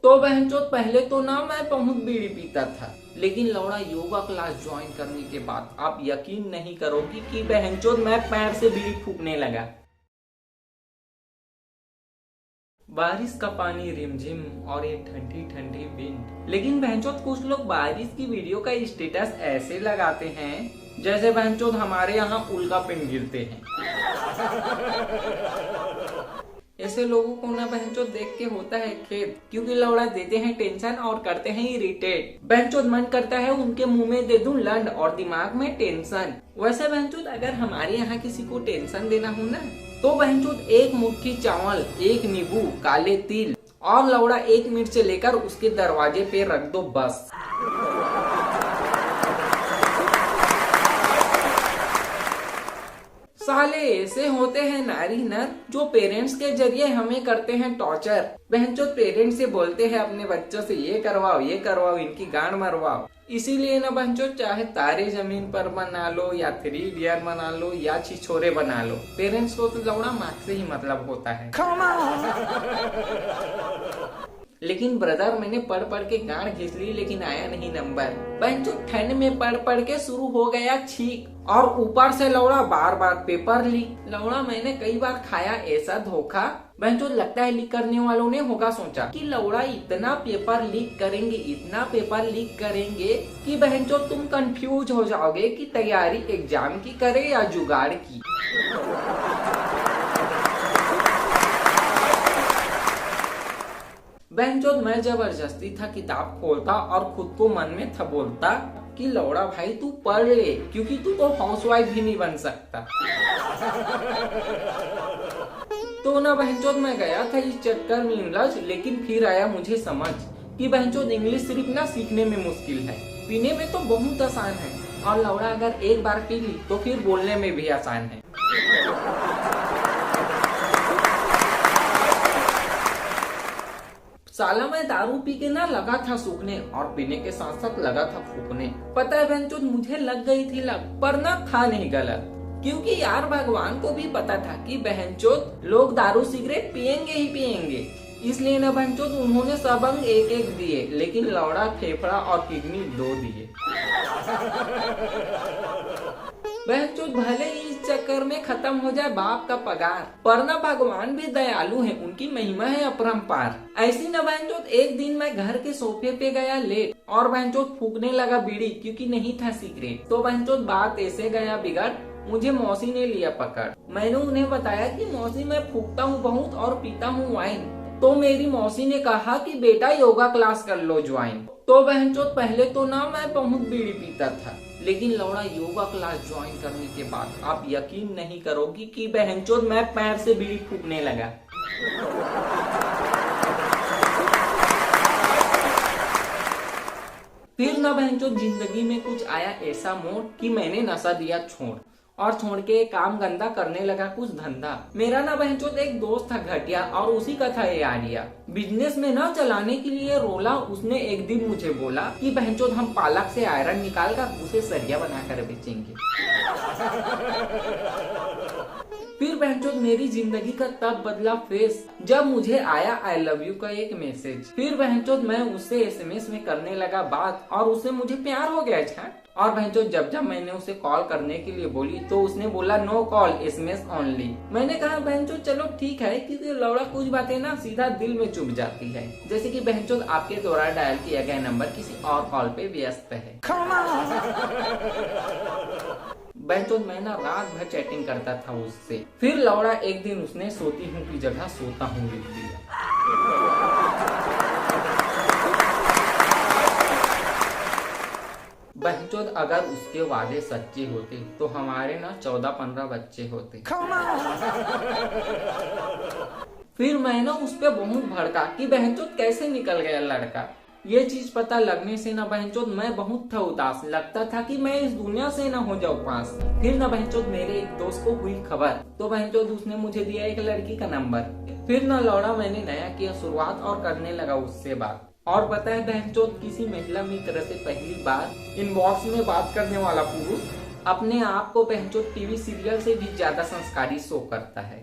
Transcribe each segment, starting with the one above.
तो बहनचोद पहले तो ना मैं बहुत बीड़ी पीता था, लेकिन लौड़ा योगा क्लास ज्वाइन करने के बाद आप यकीन नहीं करोगी कि बहनचोद मैं पैर से बीड़ी फूकने लगा। बारिश का पानी रिमझिम और ये ठंडी ठंडी विंड। लेकिन बहनचोद कुछ लोग बारिश की वीडियो का स्टेटस ऐसे लगाते हैं जैसे बहनचोद हमारे यहाँ उल्का पिंड गिरते हैं। ऐसे लोगों को ना बहनचोद देख के होता है खेद, क्योंकि लौड़ा देते हैं टेंशन और करते हैं इरिटेट। बहनचोद मन करता है उनके मुंह में दे दूं लंड और दिमाग में टेंशन। वैसे बहनचोद अगर हमारे यहाँ किसी को टेंशन देना हो ना तो बहनचोद एक मुट्ठी चावल, एक नींबू, काले तिल और लौड़ा एक मिर्च लेकर उसके दरवाजे पे रख दो बस। साले ऐसे होते हैं नारी नर जो पेरेंट्स के जरिए हमें करते हैं टॉर्चर। बहनचोद पेरेंट्स से बोलते हैं अपने बच्चों से ये करवाओ, इनकी गांड मरवाओ। इसीलिए ना बहनचोद चाहे तारे जमीन पर बना लो या 3 इडियट बना लो या छिछोरे बना लो, पेरेंट्स को तो लौड़ा मार्क्स से ही मतलब होता है। लेकिन ब्रदर मैंने पढ़ के गांड घिस ली लेकिन आया नहीं नंबर। बहनचोद ठंड में पढ़ के शुरू हो गया छींक और ऊपर से लौड़ा बार बार पेपर लीक। लौड़ा मैंने कई बार खाया ऐसा धोखा। बहनचोद लगता है लीक करने वालों ने होगा सोचा कि लौड़ा इतना पेपर लीक करेंगे कि बहनचोद तुम कंफ्यूज हो जाओगे कि तैयारी एग्जाम की करे या जुगाड़ की। बहनचोद मैं जबरदस्ती था किताब खोलता और खुद को मन में था बोलता कि लौड़ा भाई तू पढ़ ले, क्योंकि तू तो हाउसवाइफ भी नहीं बन सकता। तो ना बहनचोद मैं गया था इस चक्कर में इंग्लिश, लेकिन फिर आया मुझे समझ कि बहनचोद इंग्लिश सिर्फ ना सीखने में मुश्किल है, पीने में तो बहुत आसान है। और लौड़ा अगर एक बार पी ली तो फिर बोलने में भी आसान है। साला मैं दारू पी के ना लगा था सूखने और पीने के साथ साथ लगा था फूकने। पता है बहनचोद मुझे लग गई थी लग, पर ना था नहीं गलत, क्योंकि यार भगवान को भी पता था कि बहनचोद लोग दारू सिगरेट पियेंगे ही पियेंगे। इसलिए ना बहनचोद उन्होंने सब अंग एक एक दिए, लेकिन लौड़ा फेफड़ा और किडनी 2 दिए। बहनचोद भले ही इस चक्कर में खत्म हो जाए बाप का पगार, पर ना भगवान भी दयालु है, उनकी महिमा है अपरंपार। ऐसी ना बहनचोद एक दिन मैं घर के सोफे पे गया लेट और बहनचोद फूकने लगा बीड़ी, क्योंकि नहीं था सिगरेट। तो बहनचोद बात ऐसे गया बिगड़, मुझे मौसी ने लिया पकड़। मैंने उन्हें बताया कि मौसी मैं फूकता हूँ बहुत और पीता हूँ वाइन। तो मेरी मौसी ने कहा कि बेटा योगा क्लास कर लो ज्वाइन। तो बहनचोद पहले तो ना मैं बहुत बीड़ी पीता था, लेकिन लौड़ा योगा क्लास ज्वाइन करने के बाद आप यकीन नहीं करोगी कि बहनचोद मैं पैर से बीड़ी फूकने लगा। फिर ना बहनचोद जिंदगी में कुछ आया ऐसा मोड़ कि मैंने नशा दिया छोड़, और छोड़ के काम गंदा करने लगा कुछ धंधा। मेरा ना बहनचोद एक दोस्त था घटिया और उसी का था ये आइडिया। बिजनेस में ना चलाने के लिए रोला, उसने एक दिन मुझे बोला कि बहनचोद हम पालक से आयरन निकाल कर उसे सरिया बनाकर बेचेंगे। फिर बहनचोद मेरी जिंदगी का तब बदला फेस जब मुझे आया आई लव यू का एक मैसेज। फिर बहनचोद मैं उससे SMS में करने लगा बात और उससे मुझे प्यार हो गया था। और बहनचोद जब मैंने उसे कॉल करने के लिए बोली तो उसने बोला नो कॉल SMS ओनली। मैंने कहा बहनचोद चलो ठीक है, क्योंकि लौड़ा कुछ बातें ना सीधा दिल में चुभ जाती है, जैसे कि बहनचोद आपके द्वारा डायल किया गया नंबर किसी और कॉल पे व्यस्त है। बहनचोद मैं ना रात भर चैटिंग करता था उससे। फिर लौड़ा एक दिन उसने सोती हूँ की जगह सोता हूँ लिख दिया। बहनचोद अगर उसके वादे सच्चे होते तो हमारे ना 14-15 बच्चे होते। फिर मैं ना उस पे बहुत भड़का कि बहनचोद कैसे निकल गया लड़का। ये चीज पता लगने से ना बहनचोद मैं बहुत था उदास, लगता था कि मैं इस दुनिया से ना हो जाऊं पास। फिर ना बहनचोद मेरे एक दोस्त को हुई खबर, तो बहनचोद उसने मुझे दिया एक लड़की का नंबर। फिर ना लौड़ा मैंने नया किया शुरुआत और करने लगा उससे बात। और पता है बहनचोद किसी महिला मित्र से पहली बार इनबॉक्स में बात करने वाला पुरुष अपने आप को बहनचोद टीवी सीरियल से भी ज्यादा संस्कारी शो करता है।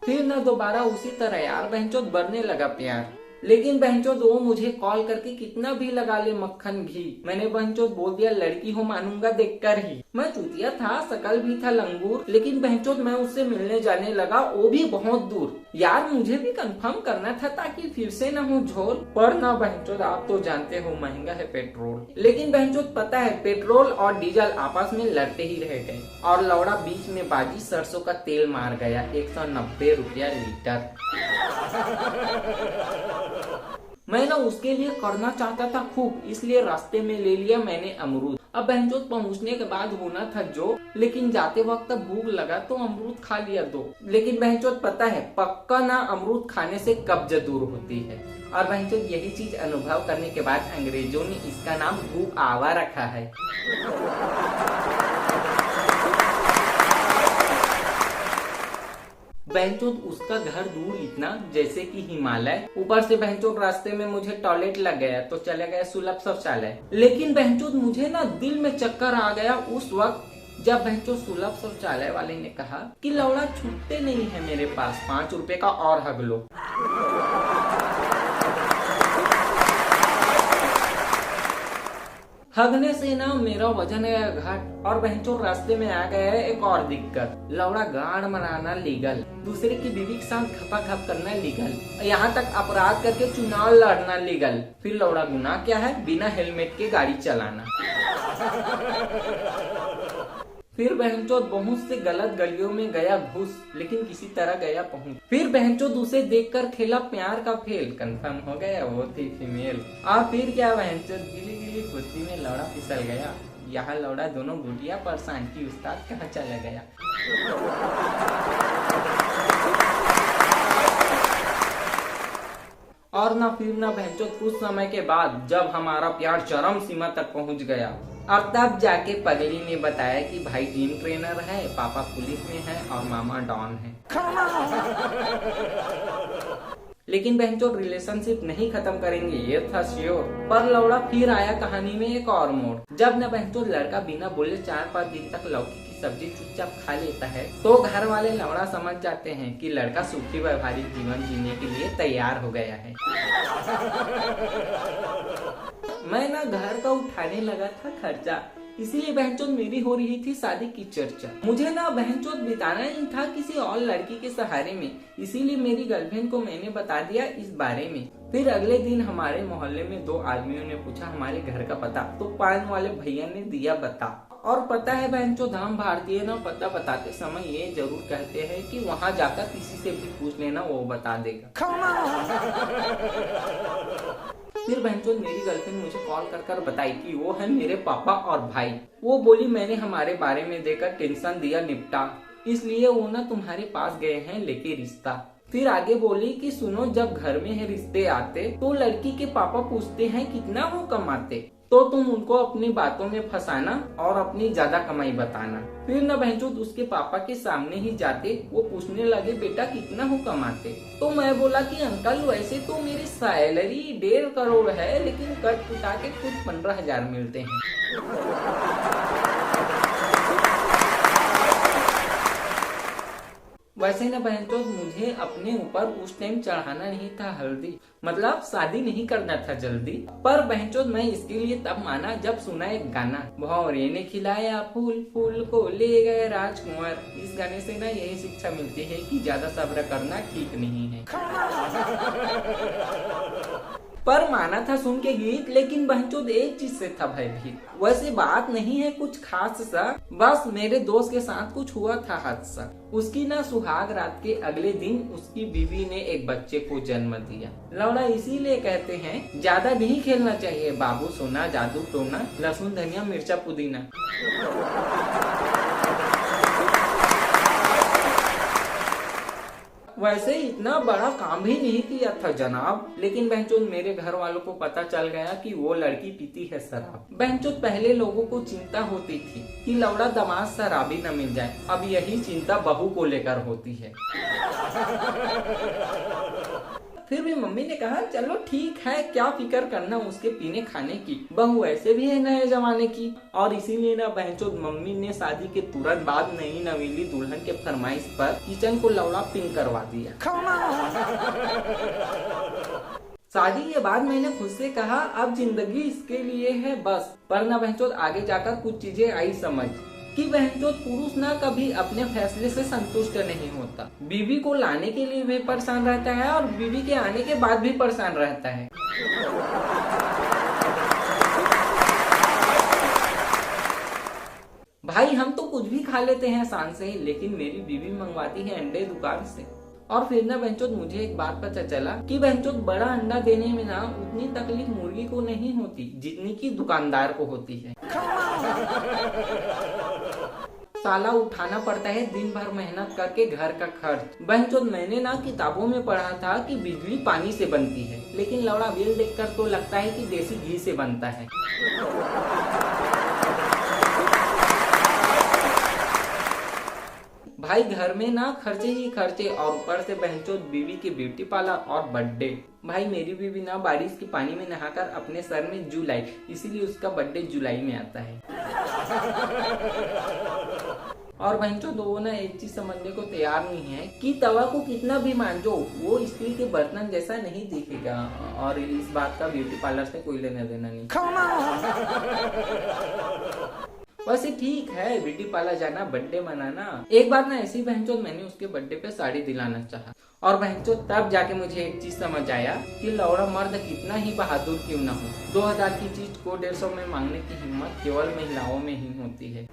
फिर न दोबारा उसी तरह यार बहनचोद बढ़ने लगा प्यार। लेकिन बहनचोद वो मुझे कॉल करके कितना भी लगा ले मक्खन घी, मैंने बहनचोद बोल दिया लड़की हो मानूंगा देखकर ही। मैं चूतिया था, शकल भी था लंगूर, लेकिन बहनचोद मैं उससे मिलने जाने लगा, वो भी बहुत दूर। यार मुझे भी कंफर्म करना था ताकि फिर से न हो झोल। पर ना बहनचोद आप तो जानते हो महंगा है पेट्रोल। लेकिन बहनचोद पता है पेट्रोल और डीजल आपस में लड़ते ही रह गए और लौड़ा बीच में बाजी सरसों का तेल मार गया 190 रुपया लीटर। मैं ना उसके लिए करना चाहता था खूब, इसलिए रास्ते में ले लिया मैंने अमरूद। अब बहनचोद पहुंचने के बाद होना था जो, लेकिन जाते वक्त भूख लगा तो अमरूद खा लिया 2। लेकिन बहनचोद पता है पक्का ना अमरूद खाने से कब्ज दूर होती है। और बहनचोद यही चीज अनुभव करने के बाद अंग्रेजों ने इसका नाम भूख आवा रखा है। बहनचोद उसका घर दूर इतना जैसे कि हिमालय, ऊपर से बहनचोद रास्ते में मुझे टॉयलेट लग गया तो चले गए सुलभ शौचालय। लेकिन बहनचोद मुझे ना दिल में चक्कर आ गया उस वक्त जब बहनचोद सुलभ शौचालय वाले ने कहा कि लौड़ा छुट्टे नहीं है मेरे पास, 5 रुपए का और हग लो। हगने से ना मेरा वजन गया घट और बहनचोद रास्ते में आ गया है एक और दिक्कत, लौड़ा गाड़ मनाना लीगल, दूसरे की बीवी के साथ खपा खप करना लीगल, यहाँ तक अपराध करके चुनाव लड़ना लीगल। फिर लौड़ा गुनाह क्या है? बिना हेलमेट के गाड़ी चलाना। फिर बहनचोद बहुत से गलत गलियों में गया घुस, लेकिन किसी तरह गया पहुंच। फिर बहनचोद उसे देखकर खेला प्यार का खेल, कंफर्म हो गया वो थी फीमेल। और फिर क्या बहनचोद गिली गिली कुर्सी में लौड़ा फिसल गया। यहाँ लौड़ा दोनों गुटिया पर शांति उस्ताद कहाँ चला गया। और ना फिर ना बहनचोद कुछ समय के बाद जब हमारा प्यार चरम सीमा तक पहुंच गया और तब जाके पगली ने बताया कि भाई जिम ट्रेनर है, पापा पुलिस में है और मामा डॉन है। लेकिन बहनचोद रिलेशनशिप नहीं खत्म करेंगे ये था श्योर। पर लौड़ा फिर आया कहानी में एक और मोड़, जब न बहनचोद लड़का बिना बोले 4-5 दिन तक लौकी की सब्जी चुपचाप खा लेता है तो घर वाले लौड़ा समझ जाते हैं कि लड़का सुखी व्यवहारिक जीवन जीने के लिए तैयार हो गया है। मैं ना घर का उठाने लगा था खर्चा, इसीलिए बहनचोद मेरी हो रही थी शादी की चर्चा। मुझे ना बहनचोद बिताना ही था किसी और लड़की के सहारे में, इसीलिए मेरी गर्लफ्रेंड को मैंने बता दिया इस बारे में। फिर अगले दिन हमारे मोहल्ले में 2 आदमियों ने पूछा हमारे घर का पता, तो पान वाले भैया ने दिया बता। और पता है बहनचोद हम भारतीय ना पता बताते समय ये जरूर कहते हैं कि वहाँ जाकर किसी से भी पूछ लेना, वो बता देगा। फिर बहनचोद मेरी गर्लफ्रेंड मुझे कॉल कर बताई कि वो है मेरे पापा और भाई। वो बोली मैंने हमारे बारे में देखकर टेंशन दिया निपटा, इसलिए वो ना तुम्हारे पास गए हैं लेके रिश्ता। फिर आगे बोली कि सुनो जब घर में है रिश्ते आते तो लड़की के पापा पूछते हैं कितना वो कमाते, तो तुम उनको अपनी बातों में फंसाना और अपनी ज्यादा कमाई बताना। फिर न बहनचोद उसके पापा के सामने ही जाते वो पूछने लगे बेटा कितना हो कमाते, तो मैं बोला कि अंकल वैसे तो मेरी सैलरी 1.5 करोड़ है, लेकिन कट कुटा के कुछ 15,000 मिलते हैं। वैसे न बहनचोद मुझे अपने ऊपर उस टाइम चढ़ाना नहीं था हल्दी, मतलब शादी नहीं करना था जल्दी। पर बहनचोद मैं इसके लिए तब माना जब सुना एक गाना, भौरे ने खिलाया फूल फूल को ले गए राजकुमार। इस गाने से ना यही शिक्षा मिलती है कि ज्यादा सब्र करना ठीक नहीं है। पर माना था सुन के गीत, लेकिन बहनचोद एक चीज से था भयभीत। वैसे बात नहीं है कुछ खास सा, बस मेरे दोस्त के साथ कुछ हुआ था हादसा। उसकी ना सुहाग रात के अगले दिन उसकी बीवी ने एक बच्चे को जन्म दिया। लौड़ा इसीलिए कहते हैं ज्यादा नहीं खेलना चाहिए बाबू सोना जादू टोना, लहसुन धनिया मिर्चा पुदीना। वैसे इतना बड़ा काम भी नहीं किया था जनाब, लेकिन बहनचोद मेरे घर वालों को पता चल गया कि वो लड़की पीती है शराब। बहनचोद पहले लोगों को चिंता होती थी कि लौड़ा दामाद शराबी न मिल जाए, अब यही चिंता बहू को लेकर होती है। फिर भी मम्मी ने कहा चलो ठीक है, क्या फिक्र करना उसके पीने खाने की, बहू ऐसे भी है नए जमाने की। और इसीलिए ना बहनचोद मम्मी ने शादी के तुरंत बाद नई नवेली दुल्हन के फरमाइश पर किचन को लौड़ा पिंक करवा दिया। शादी के बाद मैंने खुद से कहा अब जिंदगी इसके लिए है बस। पर ना बहनचोद आगे जाकर कुछ चीजें आई समझ कि बहनचोद पुरुष ना कभी अपने फैसले से संतुष्ट नहीं होता। बीवी को लाने के लिए भी परेशान रहता है और बीवी के आने के बाद भी परेशान रहता है। भाई हम तो कुछ भी खा लेते हैं शान से, लेकिन मेरी बीवी मंगवाती है अंडे दुकान से। और फिर ना बहनचोद मुझे एक बात पता चला कि बहनचोद बड़ा अंडा देने में ना उतनी तकलीफ मुर्गी को नहीं होती जितनी की दुकानदार को होती है। साला उठाना पड़ता है दिन भर मेहनत करके घर का खर्च। बहनचोद मैंने ना किताबों में पढ़ा था कि बिजली पानी से बनती है, लेकिन लौड़ा बिल देखकर तो लगता है कि देसी घी से बनता है। भाई घर में ना खर्चे ही खर्चे और ऊपर से बहनचोद बीवी के ब्यूटी पार्लर और बर्थडे। भाई मेरी बीवी ना बारिश के पानी में नहाकर अपने सर में जू लाई, इसीलिए उसका बर्थडे जुलाई में आता है। और बहनचोद वो ना एक चीज समझने को तैयार नहीं है कि तवा को कितना भी मांजो वो स्टील के बर्तन जैसा नहीं दिखेगा। और इस बात का ब्यूटी पार्लर से कोई लेना देना नहीं। वैसे ठीक है ब्यूटी पार्लर जाना, बर्थडे मनाना। एक बार ना ऐसी बहनचोद मैंने उसके बर्थडे पे साड़ी दिलाना चाहा और बहनचोद तब जाके मुझे एक चीज समझ आया कि लौड़ा मर्द कितना ही बहादुर क्यों ना हो, 2000 की चीज को 150 में मांगने की हिम्मत केवल महिलाओं में ही होती है।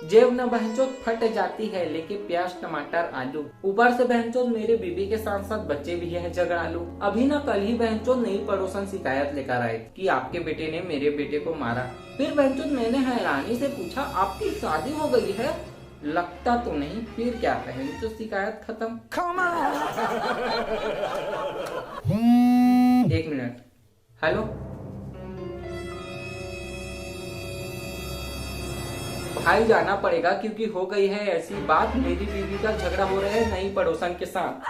जेब न बहनचोद फट जाती है, लेके प्याज टमाटर आलू। ऊपर से बहनचोद मेरे बीबी के साथ साथ बच्चे भी हैं झगड़ालू। अभी ना कल ही बहनचोद नई पड़ोसन शिकायत लेकर आए कि आपके बेटे ने मेरे बेटे को मारा। फिर बहनचोद मैंने हैरानी से पूछा आपकी शादी हो गई है? लगता तो नहीं। फिर क्या कहें, तो शिकायत खत्म। एक मिनट, हेलो भाई जाना पड़ेगा क्योंकि हो गई है ऐसी बात, मेरी बीवी का झगड़ा हो रहा है नई पड़ोसन के साथ।